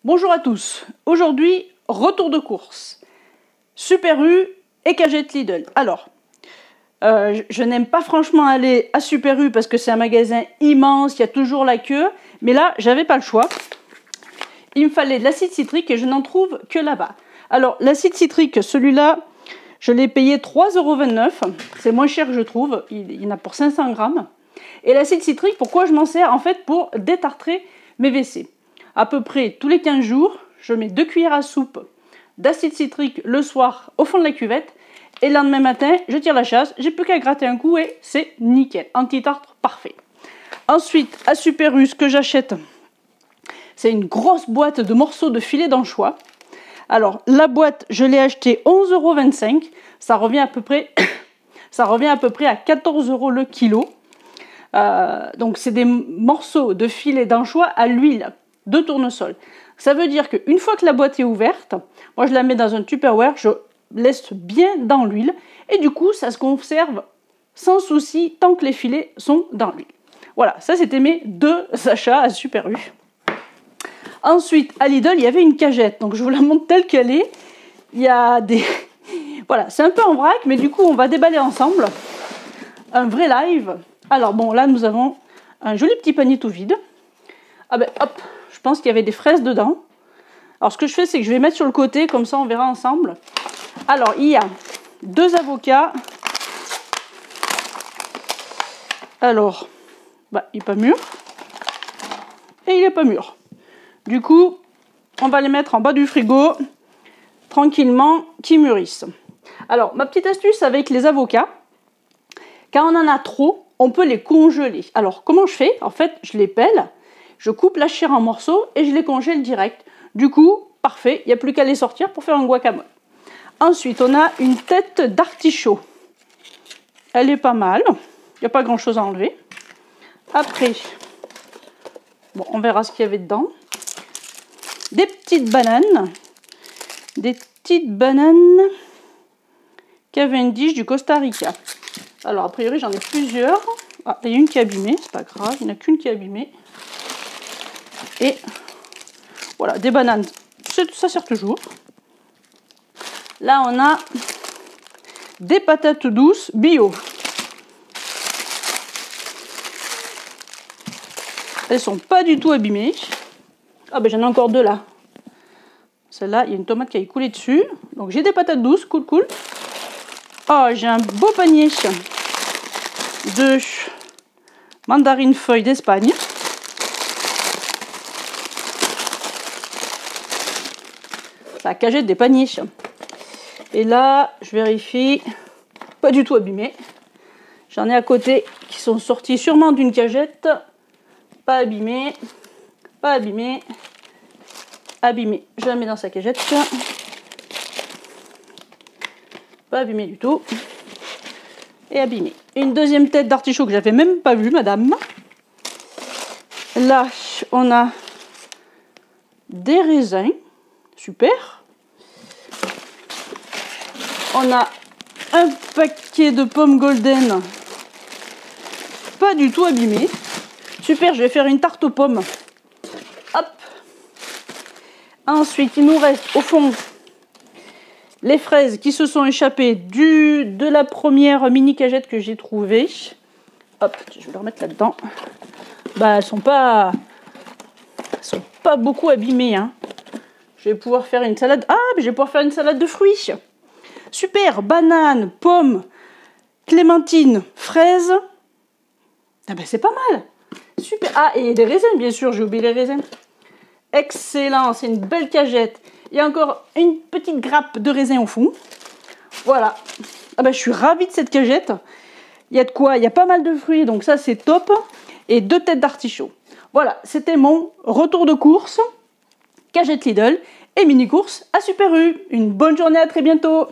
Bonjour à tous, aujourd'hui retour de course, Super U et cagette Lidl. Alors, je n'aime pas franchement aller à Super U parce que c'est un magasin immense, il y a toujours la queue, mais là j'avais pas le choix. Il me fallait de l'acide citrique et je n'en trouve que là-bas. Alors l'acide citrique, celui-là, je l'ai payé 3,29 €, c'est moins cher que je trouve, il y en a pour 500 grammes. Et l'acide citrique, pourquoi je m'en sers? En fait pour détartrer mes WC. À peu près tous les 15 jours, je mets 2 cuillères à soupe d'acide citrique le soir au fond de la cuvette. Et le lendemain matin, je tire la chasse, j'ai plus qu'à gratter un coup et c'est nickel. Anti-tartre parfait. Ensuite, à Super U, ce que j'achète, c'est une grosse boîte de morceaux de filet d'anchois. Alors, la boîte, je l'ai achetée 11,25 €. Ça revient à peu près à 14 € le kilo. Donc, c'est des morceaux de filet d'anchois à l'huile de tournesol. Ça veut dire qu'une fois que la boîte est ouverte, moi je la mets dans un Tupperware, je laisse bien dans l'huile et du coup ça se conserve sans souci tant que les filets sont dans l'huile. Voilà, ça c'était mes 2 achats à Super U. Ensuite à Lidl il y avait une cagette, donc je vous la montre telle qu'elle est. Il y a des... Voilà, c'est un peu en vrac, mais du coup on va déballer ensemble un vrai live. Alors bon, là nous avons un joli petit panier tout vide. Ah ben hop, je pense qu'il y avait des fraises dedans. Alors ce que je fais, c'est que je vais mettre sur le côté, comme ça on verra ensemble. Alors il y a 2 avocats. Alors, il n'est pas mûr. Et il n'est pas mûr. Du coup, on va les mettre en bas du frigo, tranquillement, qui mûrissent. Alors, ma petite astuce avec les avocats, quand on en a trop, on peut les congeler. Alors, comment je fais? En fait, je les pèle. Je coupe la chair en morceaux et je les congèle direct. Du coup, parfait, il n'y a plus qu'à les sortir pour faire un guacamole. Ensuite, on a une tête d'artichaut. Elle est pas mal. Il n'y a pas grand chose à enlever. Après, bon, on verra ce qu'il y avait dedans. Des petites bananes. Des petites bananes Cavendish du Costa Rica. Alors, a priori, j'en ai plusieurs. Ah, il y a une qui est abîmée, c'est pas grave, il n'y en a qu'une qui est abîmée. Et voilà, des bananes, ça sert toujours. Là, on a des patates douces bio. Elles sont pas du tout abîmées. Ah ben j'en ai encore 2 là. Celle-là, il y a une tomate qui a coulé dessus. Donc j'ai des patates douces, cool. Oh, j'ai un beau panier de mandarines feuilles d'Espagne. La cagette des paniers. Et là, je vérifie, pas du tout abîmé. J'en ai à côté qui sont sortis sûrement d'une cagette. Pas abîmé, pas abîmé, abîmé. Je la mets dans sa cagette. Pas abîmé du tout. Et abîmé. Une deuxième tête d'artichaut que j'avais même pas vue, madame. Là, on a des raisins. Super. On a un paquet de pommes golden, pas du tout abîmé. Super, je vais faire une tarte aux pommes. Hop. Ensuite, il nous reste au fond les fraises qui se sont échappées de la première mini cagette que j'ai trouvée. Hop, je vais les remettre là-dedans. Elles sont pas beaucoup abîmées, hein. Je vais pouvoir faire une salade. Ah, mais je vais pouvoir faire une salade de fruits. Super, banane, pomme, clémentine, fraise. Ah ben c'est pas mal. Super. Ah, et des raisins, bien sûr, j'ai oublié les raisins. Excellent, c'est une belle cagette. Il y a encore une petite grappe de raisins au fond. Voilà. Ah ben je suis ravie de cette cagette. Il y a de quoi, il y a pas mal de fruits, donc ça c'est top. Et 2 têtes d'artichaut. Voilà, c'était mon retour de course. Cagette Lidl et mini course à Super U. Une bonne journée, à très bientôt.